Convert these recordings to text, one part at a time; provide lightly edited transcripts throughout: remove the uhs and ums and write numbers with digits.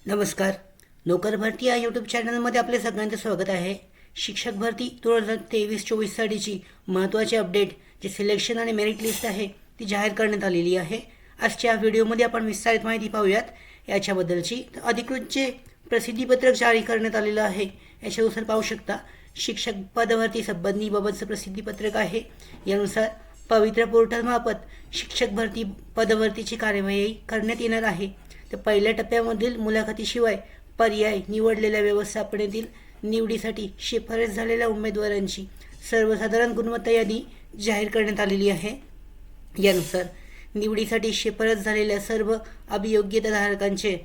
नमस्कार. नोकर भरती या यूट्यूब चॅनलमध्ये आपले सगळ्यांचं स्वागत आहे. शिक्षक भरती 2023-24साठीची महत्त्वाची अपडेट जे सिलेक्शन आणि मेरिट लिस्ट आहे ती जाहीर करण्यात आलेली आहे. आजच्या व्हिडिओमध्ये आपण विस्तारित माहिती पाहूयात याच्याबद्दलची. अधिकृत जे प्रसिद्धीपत्रक जारी करण्यात आलेलं आहे याच्यानुसार पाहू शकता शिक्षक पदभरती संबंधीबाबतचं प्रसिद्धीपत्रक आहे. यानुसार पवित्र पोर्टलमार्फत शिक्षक भरती पदभरतीची कार्यवाही करण्यात येणार आहे. तर पहिल्या टप्प्यामधील मुलाखतीशिवाय पर्याय निवडलेल्या व्यवस्थापनेतील निवडीसाठी शिफारस झालेल्या उमेदवारांची सर्वसाधारण गुणवत्ता यादी जाहीर करण्यात आलेली आहे. यानुसार निवडीसाठी शिफारस झालेल्या सर्व अभियोग्यताधारकांचे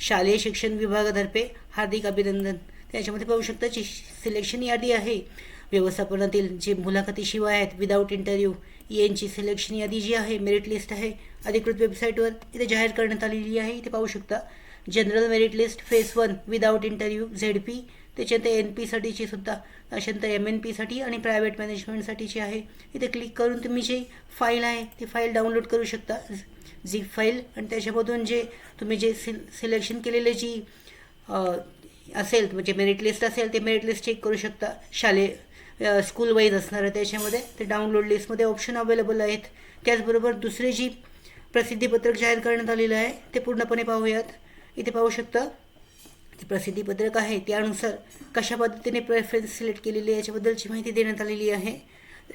शालेय शिक्षण विभागातर्फे हार्दिक अभिनंदन. त्याच्यामध्ये पाहू शकता जी सिलेक्शन यादी आहे व्यवस्थापनातील जे मुलाखतीशिवाय आहेत विदाऊट इंटरव्ह्यू यांची सिलेक्शन यादी जी आहे मेरिट लिस्ट आहे अधिकृत वेबसाईटवर इथे जाहीर करण्यात आलेली आहे. इथे पाहू शकता general merit list phase 1 without interview ZP, त्याच्यानंतर NP साठीची सुद्धा, त्याच्यानंतर MNP आणि प्रायव्हेट मॅनेजमेंटसाठीची आहे. इथे क्लिक करून तुम्ही जी फाईल आहे ती फाईल डाउनलोड करू शकता झिप फाईल, आणि त्याच्यामधून जे तुम्ही जे सिलेक्शन केलेले जी असेल म्हणजे मेरिट लिस्ट असेल ते मेरिट लिस्ट चेक करू शकता. शालेय स्कूल वाईज असणार आहे त्याच्यामध्ये ते डाउनलोड लिस्टमध्ये ऑप्शन अवेलेबल आहेत. त्याचबरोबर दुसरे जी प्रसिद्धीपत्रक जाहीर करण्यात आलेलं आहे ते पूर्णपणे पाहूयात. इथे पाहू शकता ते प्रसिद्धीपत्रक आहे त्यानुसार कशा पद्धतीने प्रेफरन्स सिलेक्ट केलेली आहे याच्याबद्दलची माहिती देण्यात आलेली आहे.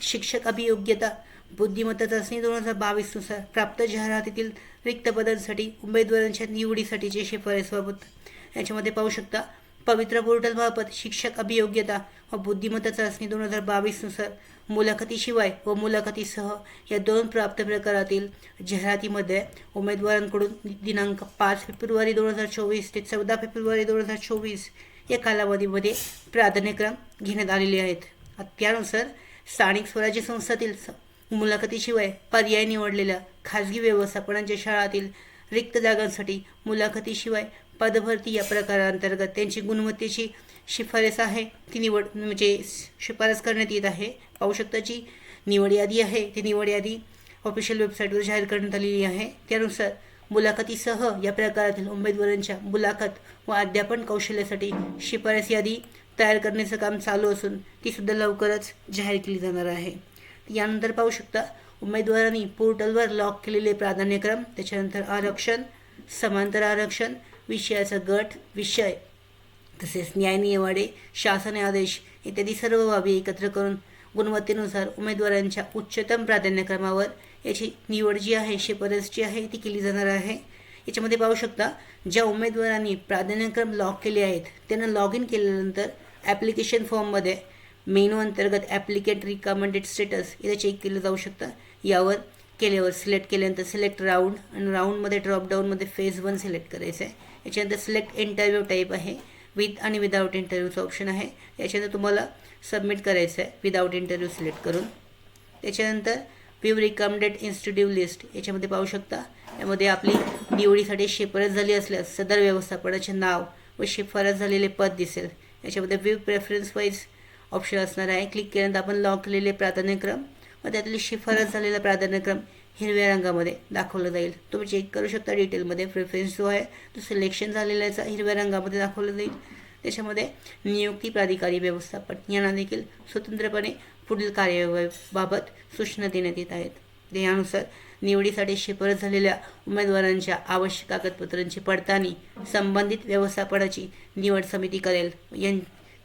शिक्षक अभियोग्यता बुद्धिमत्ता चाचणी 2022नुसार प्राप्त जाहिरातीतील रिक्त पदांसाठी उमेदवारांच्या निवडीसाठीचे शिफारसबाबत याच्यामध्ये पाहू शकता पवित्र पोर्टलमार्फत शिक्षक अभियोग्यता व बुद्धिमत्ता चाचणी 2022नुसार मुलाखतीशिवाय व मुलाखतीसह या दोन प्राप्त प्रकारातील जाहिरातीमध्ये उमेदवारांकडून दिनांक 5 फेब्रुवारी 2024 ते 14 फेब्रुवारी 2024 या कालावधीमध्ये प्राधान्यक्रम घेण्यात आलेले आहेत. त्यानुसार स्थानिक स्वराज्य संस्थातील मुलाखतीशिवाय पर्याय निवडलेल्या खाजगी व्यवस्थापनांच्या शाळातील रिक्त जागांसाठी मुलाखतीशिवाय पदभरती या प्रकारांतर्गत त्यांची गुणवत्तेची शिफारस आहे ती म्हणजे शिफारस करण्यात येत आहे. पाहू शकता जी निवड यादी आहे ती निवड यादी ऑफिशियल वेबसाईटवर जाहीर करण्यात आलेली आहे. त्यानुसार मुलाखतीसह या प्रकारातील उमेदवारांच्या मुलाखत व अध्यापन कौशल्यासाठी शिफारस यादी तयार करण्याचं काम चालू असून तीसुद्धा लवकरच जाहीर केली जाणार आहे. यानंतर पाहू शकता उमेदवारांनी पोर्टलवर लॉक केलेले प्राधान्यक्रम, त्याच्यानंतर आरक्षण, समांतर आरक्षण, विषयाचा गट, विषय तसेच न्याय नियमावली, शासन आदेश इत्यादी सर्व बाबी एकत्र करून गुणवत्तेनुसार उमेदवारांच्या उच्चतम प्राधान्यक्रमावर याची निवड जी आहे शिफारस जी आहे ती केली जाणार आहे. याच्यामध्ये पाहू शकता ज्या उमेदवारांनी प्राधान्यक्रम लॉक केले आहेत त्यांना लॉग इन केल्यानंतर ॲप्लिकेशन फॉर्ममध्ये मेनू अंतर्गत ॲप्लिकेट रिकमेंडेड स्टेटस इथे चेक केलं जाऊ शकतं. यावर केल्यावर सिलेक्ट केल्यानंतर सिलेक्ट राऊंड आणि राऊंडमध्ये ड्रॉपडाऊनमध्ये फेज 1 सिलेक्ट करायचं आहे. याच्यानंतर सिलेक्ट इंटरव्ह्यू टाईप आहे, विथ आणि विदाऊट इंटरव्ह्यूचं ऑप्शन आहे. याच्यानंतर तुम्हाला सबमिट करायचं आहे विदाऊट इंटरव्ह्यू सिलेक्ट करून. त्याच्यानंतर व्ह्यू रिकमेंडेड इन्स्टिट्यूट लिस्ट याच्यामध्ये पाहू शकता यामध्ये आपली निवडीसाठी शिफारस झाली असल्यास सदर व्यवस्थापनाचे नाव व शिफारस झालेले पद दिसेल. याच्यामध्ये व्ह्यू प्रेफरन्स वाईज ऑप्शन असणार आहे. क्लिक केल्यानंतर आपण लॉक केलेले प्राधान्यक्रम व त्यातली शिफारस झालेला प्राधान्यक्रम हिरव्या रंगामध्ये दाखवलं जाईल. तुम्ही चेक करू शकता डिटेलमध्ये प्रेफरन्स जो आहे तो सिलेक्शन झालेल्याचा हिरव्या रंगामध्ये दाखवलं जाईल. त्याच्यामध्ये नियुक्ती प्राधिकारी व्यवस्थापन यांना देखील स्वतंत्रपणे पुढील कार्यवाहीबाबत सूचना देण्यात येत आहेत. त्यानुसार निवडीसाठी शिफारस झालेल्या उमेदवारांच्या आवश्यक कागदपत्रांची पडताळणी संबंधित व्यवस्थापनाची निवड समिती करेल.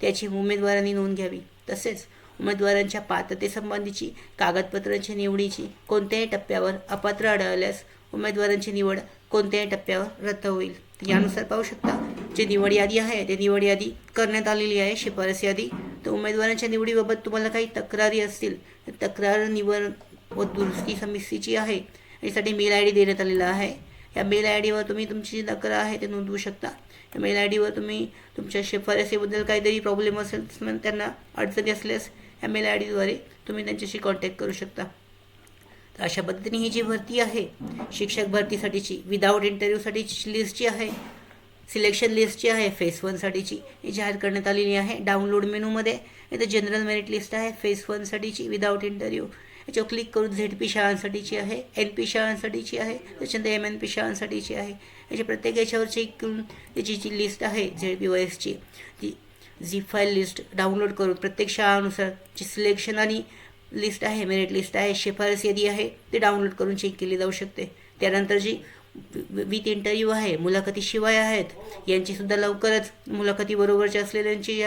त्याची उमेदवारांनी नोंद घ्यावी. तसेच उमेदवारांच्या पात्रतेसंबंधीची कागदपत्रांच्या निवडीची कोणत्याही टप्प्यावर अपात्र आढळल्यास उमेदवारांची निवड कोणत्याही टप्प्यावर रद्द होईल. यानुसार पाहू शकता जी निवड यादी आहे ते निवड यादी करण्यात आलेली आहे शिफारस यादी. तर उमेदवारांच्या निवडीबाबत तुम्हाला काही तक्रारी असतील तर तक्रार निवड व दुरुस्ती समितीची आहे यासाठी मेल ID देण्यात आलेला आहे. या मेल IDवर तुम्ही तुमची जी तक्रार आहे ते नोंदवू शकता. या मेल IDवर तुम्ही तुमच्या शिफारसीबद्दल काहीतरी प्रॉब्लेम असेल त्यांना अडचणी असल्यास या मेल IDद्वारे तुम्ही त्यांच्याशी कॉन्टॅक्ट करू शकता. तर अशा पद्धतीने ही जी भरती आहे शिक्षक भरतीसाठीची विदाऊट इंटरव्ह्यूसाठीची लिस्ट जी आहे सिलेक्शन लिस्ट जी आहे फेज 1साठीची ही जाहीर करण्यात आलेली आहे. डाउनलोड मेनूमध्ये इथं जनरल मेरिट लिस्ट आहे फेज 1साठीची विदाऊट इंटरव्ह्यू. याच्यावर क्लिक करून ZP शाळांसाठीची आहे, NP शाळांसाठीची आहे, त्याच्यानंतर MNP शाळांसाठीची आहे. याच्या प्रत्येक याच्यावर चेक करून त्याची जी लिस्ट आहे ZPYSची ती झिप फाईल लिस्ट डाउनलोड करून प्रत्येक शाळानुसार जी सिलेक्शन आणि लिस्ट आहे, मेरिट लिस्ट आहे, शिफारस यादी आहे, ते डाउनलोड करून चेक केली जाऊ शकते. त्यानंतर जी विथ इंटरव्ह्यू आहे, मुलाखतीशिवाय आहेत, यांचीसुद्धा लवकरच मुलाखतीबरोबरच्या असलेल्यांची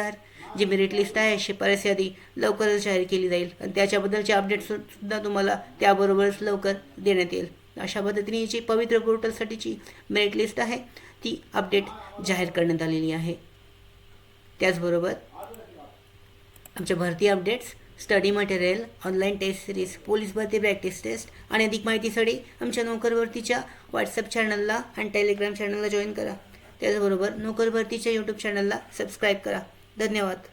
जी मेरिट लिस्ट आहे, शिफारस यादी लवकरच जाहीर केली जाईल आणि त्याच्याबद्दलचे अपडेट्ससुद्धा तुम्हाला त्याबरोबरच लवकर देण्यात येईल. अशा पद्धतीने जी पवित्र पोर्टलसाठीची मेरिट लिस्ट आहे ती अपडेट जाहीर करण्यात आलेली आहे. त्याचबरोबर आमच्या भरती updates, study material, online test series, police भरती प्रॅक्टिस टेस्ट आणि अधिक माहितीसाठी आमच्या नोकर भरतीच्या व्हॉट्सअप चॅनलला आणि टेलिग्राम चॅनलला जॉईन करा. त्याचबरोबर नोकर भरतीच्या यूट्यूब चॅनलला सबस्क्राईब करा. धन्यवाद.